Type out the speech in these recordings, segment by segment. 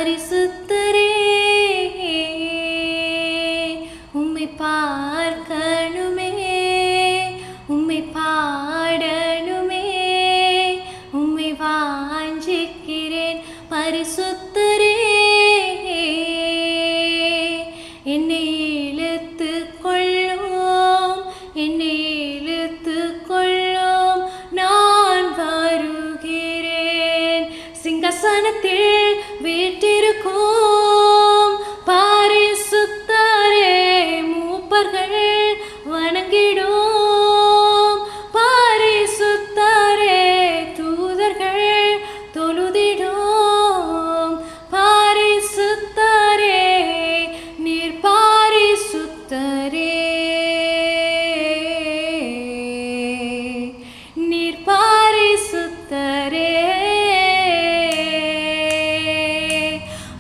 பரிசுத்தரே உம்மை பார்க்கணுமே, உம்மை பாடணுமே, உம்மை வாஞ்சிக்கிறேன் பரிசுத்தரே. என்னை இழுத்துக் கொள்ளும், என்னை இழுத்துக் கொள்ளும், நான் வருகிறேன். சிங்காசனத்தில் வீற்றிருக்கும் பரிசுத்தரே மூப்பர்கள் வணங்கிடும், பரிசுத்தரே தூதர்கள் தொழுதிடும், பரிசுத்தரே நீர் பரிசுத்தரே, நீர் பரிசுத்தரே.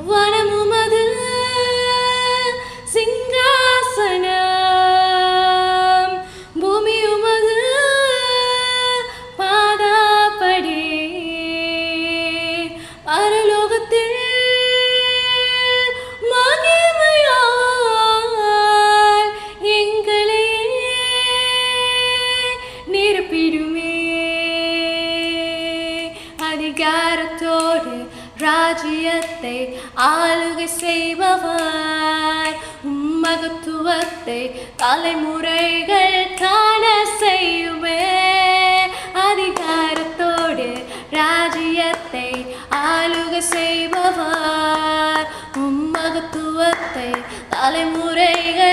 வனமுமது சிங்காசனம், பூமியுமது பாதப்படி, பரலோகத்தில் மகிமையால் எங்களை நிரப்பிடுமே. அதிகாரத்தோடு ராஜ்யத்தை ஆளுகை செய்பவர், மகத்துவத்தை தலைமுறைகள் காண செய்யுமே. அதிகாரத்தோடு ராஜ்யத்தை ஆளுகை செய்பவர், மகத்துவத்தை தலைமுறைகள்